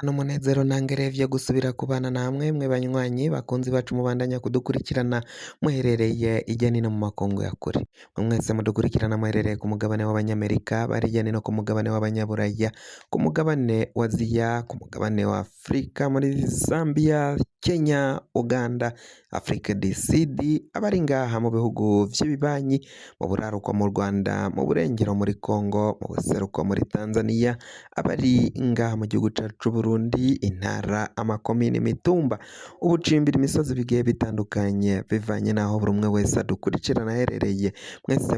N'umunezero ntangere vyo gusubira kubana namwe mwe banywanyi bakunzi bacu mubandanya kudukurikirana muherereye irya nino mu makungu ya kure, mwe mwese mudukurikirana muherereye ku mugabane w'abanyamerika, bari hirya no hino ku mugabane w'abanyaburaya, ku mugabane wa Aziya, ku mugabane wa Afurika, muri Zambia, Kenya, Uganda, Afrique du Sud, abari ngaha mu bihugu vy'ibibanyi, mu buraruko mu Rwanda, mu burengero muri Congo, mu buseruko muri Tanzania, abari ngaha mu gihugu cacu c'Uburundi, intara, amakomine, imitumba, ubucimbira, imisozi bigiye bitandukanye bivanye n'aho buri umwe wese adukurikirana aherereye. Mwese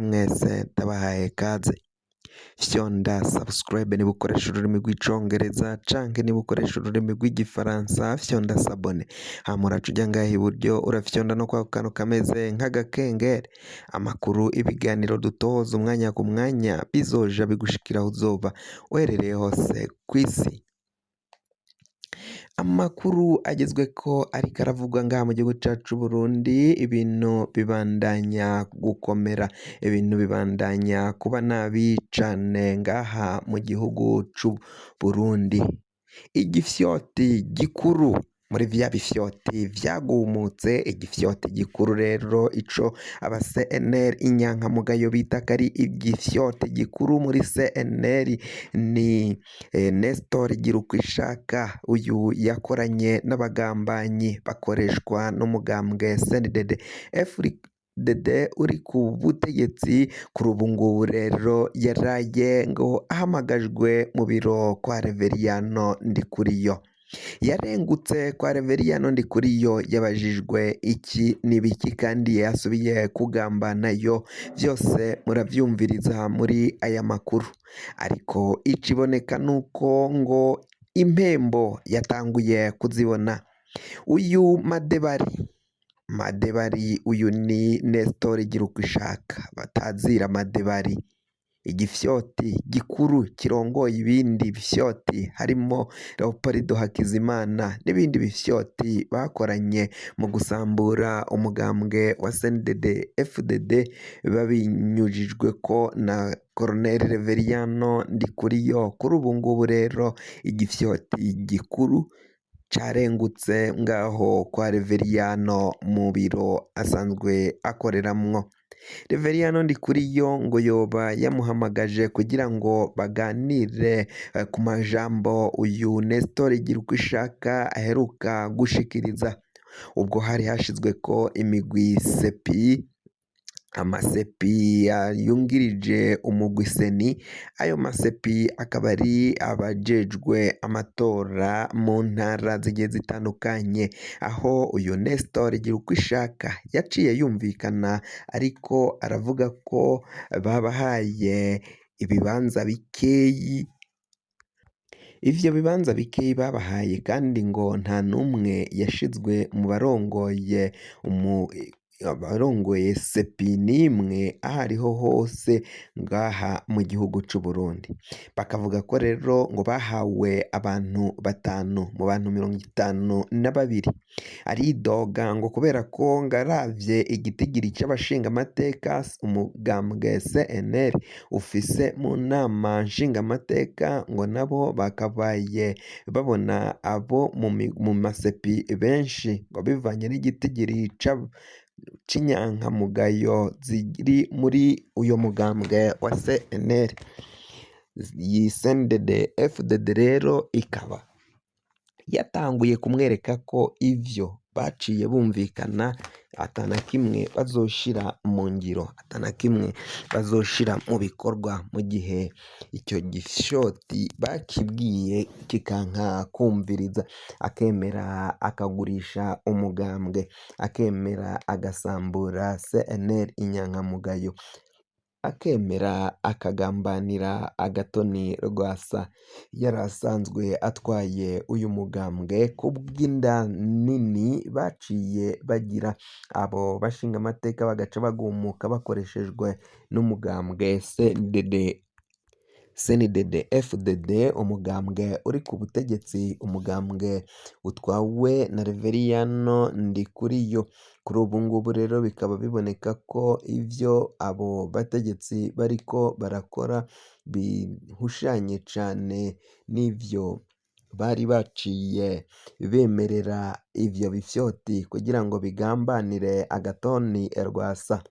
ndabahaye kaze. Fyonda subscribe niba ukoresha ururimi rw'icongereza canke niba ukoresha ururimi rw'igifaransa, fyonda sabone, hama uraca uja ngaha iburyo urafyonda no kwako kantu kameze nk'agakengeri, amakuru, ibiganiro dutoza umwanya ku mwanya bizoja bigushikira aho uzoba uherereye hose kw'isi. Amakuru agezweko ariko aravugwa ngaha mu gihugu cacu c'Uburundi, ibintu bibandanya gukomera, ibintu bibandanya kuba nabi cane ngaha mu gihugu c'Uburundi. Igifyoti gikuru muri vya bifyoti vyagumutse, igifyoti gikuru rero ico aba CNL inyankamugayo bita ko ari igifyoti gikuru muri CNL ni Nestor Girukishaka, uyu yakoranye n'abagambanyi bakoreshwa n'umugambwe CNDD FDD uri ku butegetsi. Kuri ubu ngubu rero yaraye ngo ahamagajwe mu biro kwa Reveriyano Ndikuriyo, yarengutse kwa Reveriyano Ndikuriyo, yabajijwe iki n'ibiki kandi yasubiye kugambanayo, vyose muravyumviriza muri aya makuru. Ariko ikiboneka nuko ngo impembo yatanguye kuzibona. Uyu Madebari uyu ni Nestor Girukishaka batazira Madebari, igifyoti gikuru kirongoye ibindi bifyoti harimo Leopoldo Hakizimana n'ibindi bifyoti bakoranye mu gusambura umugambwe wa CNDD FDD, babinyujijweko na Colonel Reveriyano Ndikuriyo. Kuri ubu ngubu rero igifyoti gikuru carengutse ngaho kwa Reveriyano mu biro asanzwe akoreramwo. Reveriyano Ndikuriyo ngo yoba yamuhamagaje kugira ngo baganire ku majambo uyu Nestor Girukishaka aheruka gushikiriza. Ubwo hari hashizweko imigwi sepi, amasepi yungirije umugwi seni. Ayo masepi akaba ari abajejwe amatora mu ntara zigiye zitandukanye, aho uyu Nestor Girukishaka yaciye yumvikana ariko aravuga ko babahaye ibibanza bikeyi. Ivyo bibanza bikeyi babahaye kandi ngo nta n'umwe yashizwe mu barongoye sepi n'imwe aho ariho hose ngaha mu gihugu c'Uburundi. Bakavuga ko rero ngo bahawe abantu 5 mu bantu 52. Aridoga ngo kubera ko ngaravye igitigiri c'abashingamateka umugambwe CNL ufise mu nama nshingamateka, ngo nabo bakabaye babona abo mu masepi benshi, ngo bivanye n'igitigiri c'inyankamugayo ziri muri uyo mugambwe wa CNL. Iyi CNDD FDD rero ikaba yatanguye kumwereka ko ivyo baciye bumvikana atana kimwe bazoshira mu ngiro, atana kimwe bazoshira mu bikorwa, mu gihe icyo gifyoti bakibwiye kikanka kumviriza, akemera akagurisha umugambwe, akemera agasambura CNL inyankamugayo, akemera akagambanira Agatoni Rwasa yari asanzwe atwaye uyu mugambwe. Kubw'inda nini baciye bagira, abo bashinga amateka bagaca bagumuka bakoreshejwe n'umugambwe CNDD FDD, umugambwe uri ku butegetsi, umugambwe utwawe na Reveriyano Ndikuriyo. Kuri ubu ngubu rero bikaba biboneka ko ivyo abo bategetsi bariko barakora bihushanye cane n'ivyo bari baciye bemerera ivyo bifyoti kugira ngo bigambanire Agathon Rwasa,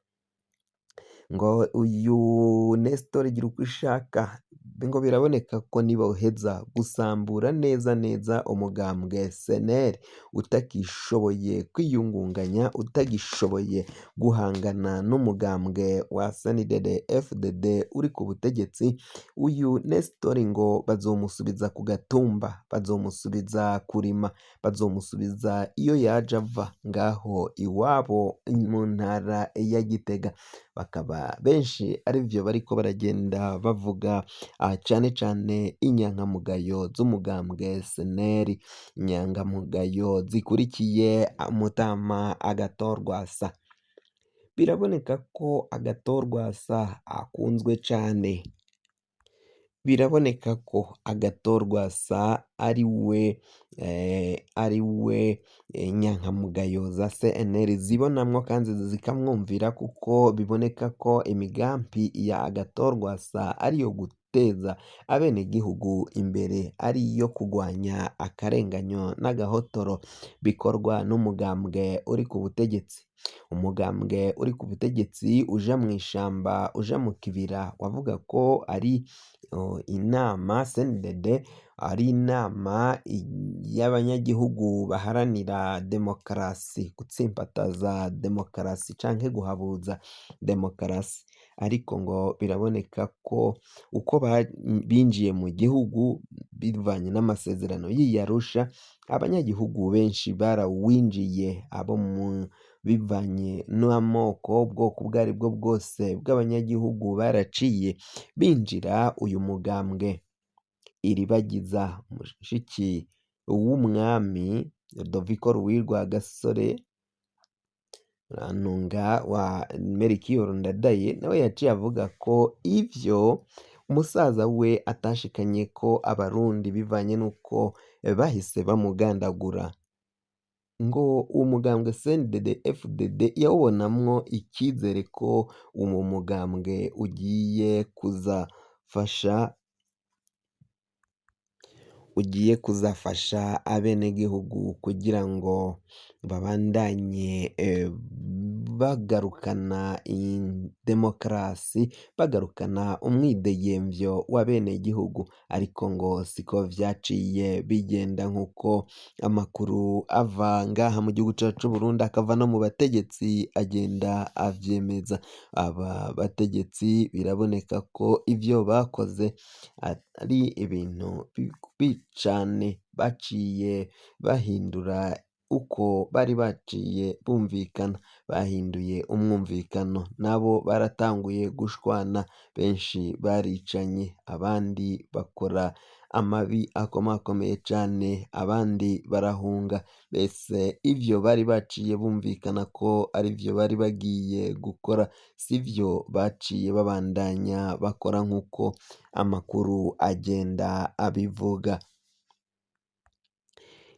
ngo uyu Nestor Girukishaka ngo biraboneka ko niboheza gusambura neza neza umugambwe CNL utakishoboye kwiyungunganya, utagishoboye guhangana n'umugambwe wa CNDD FDD uri ku butegetsi, uyu Nestor ngo bazomusubiza ku gatumba, bazomusubiza kurima, bazomusubiza iyo yaje ava ngaho iwabo mu ntara ya Gitega. Bakaba benshi arivyo bariko baragenda bavuga cane cane inyankamugayo z'umugambwe CNL, inyankamugayo zikurikiye Mutama Agathon Rwasa. Biraboneka ko Agathon Rwasa akunzwe cane, biraboneka ko Agathon Rwasa ari we inyankamugayo za CNL zibonamwo kandi zikamwumvira, kuko biboneka ko imigambi ya Agathon Rwasa ariyo guteza abenegihugu imbere, ariyo kugwanya akarenganyo n'agahotoro bikorwa n'umugambwe uri ku butegetsi. Umugambwe uri ku butegetsi uja mw'ishamba, uja mu kibira, wavuga ko ari inama CNDD, ari inama y'abanyagihugu baharanira demokarasi, gutsimbataza demokarasi canke guhabuza demokarasi, ariko ngo biraboneka ko uko binjiye mu gihugu bivanye n'amasezerano y'i Arusha, abanyagihugu benshi barawinjiye, abo bivanye n'amoko, ubwoko ubwo aribwo bwose bw'abanyagihugu baraciye binjira uyu mugambwe. Iribagiza mushiki w'umwami Rudoviko Rwagasore Rantunga wa Melchior Ndadaye, nawe yaciye avuga ko ivyo umusaza we atashikanye ko abarundi bivanye n'uko bahise bamugandagura, ngo uwo mugambwe CNDD FDD yawubonamwo ikizere ko uwo mugambwe ugiye kuzafasha abenegihugu kugira ngo babandanye bagarukana demokarasi, bagarukana umwidegemvyo w'abenegihugu, ariko ngo siko vyaciye bigenda nk'uko amakuru ava ngaha mu gihugu cacu c'Uburundi akava no mu bategetsi agenda avyemeza. Aba bategetsi biraboneka ko ivyo bakoze ari ibintu bibi cane, baciye bahindura uko bari baciye bumvikana, bahinduye umwumvikano, nabo baratanguye gushwana, benshi baricanye, abandi bakora amabi akomakomeye cane, abandi barahunga. Mbese ivyo bari baciye bumvikana ko arivyo bari bagiye gukora, sivyo baciye babandanya bakora nk'uko amakuru agenda abivuga.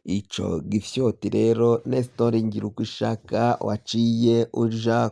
Ico gifyoti rero Nestor Girukishaka waciye uja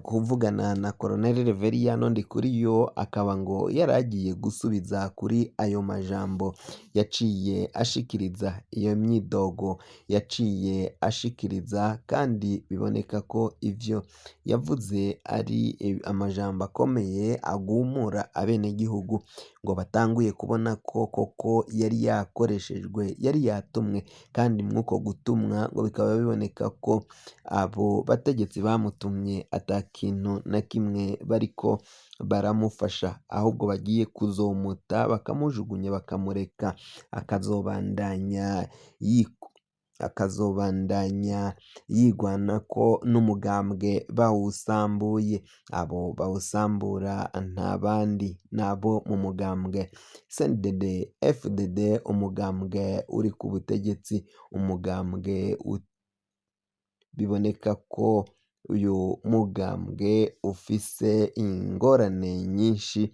kuvugana na Colonel Reveriyano Ndikuriyo, akaba ngo yaragiye gusubiza kuri ayo majambo yaciye ashikiriza, iyo myidogo yaciye ashikiriza, kandi biboneka ko ivyo yavuze ari amajambo akomeye agumura abenegihugu, ngo batanguye kubona ko koko yari yakoreshejwe, yari yatumwe, kandi mw'uko gutumwa ngo bikaba biboneka ko abo bategetsi bamutumye ata kintu na kimwe bariko baramufasha, ahubwo bagiye kuzomuta bakamujugunya bakamureka akazobandanya yigwanako n'umugambwe bawusambuye. Abo bawusambura nta bandi nabo mu mugambwe CNDD FDD, umugambwe uri ku butegetsi, umugambwe biboneka ko uyu mugambwe ufise ingorane nyinshi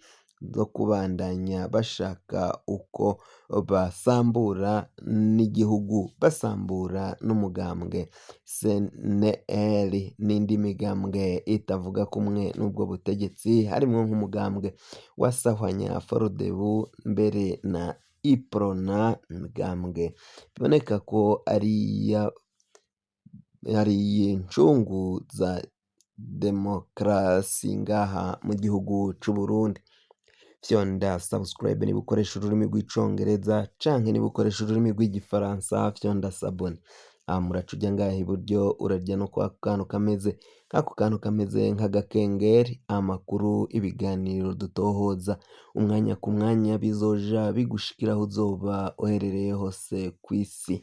zo kubandanya bashaka uko basambura n'igihugu, basambura n'umugambwe CNL n'indi migambwe itavuga kumwe n'ubwo butegetsi, harimwo nk'umugambwe wa Sahwanya Frodebu, mbere na iprona mgambwe biboneka ko ari incungu za demokarasi ngaha mu gihugu c'Uburundi. Fyonda subscribe niba ukoresha ururimi rw'icongereza canke niba ukoresha ururimi rw'igifaransa fyonda sabone. Muraca uja ngaha iburyo urarya no kwa kantu kameze nk'ako kantu kameze nk'agakengeri, amakuru ibiganiro dutohoza umwanya ku mwanya bizoja bigushikira aho uzoba uherereye hose kw'isi.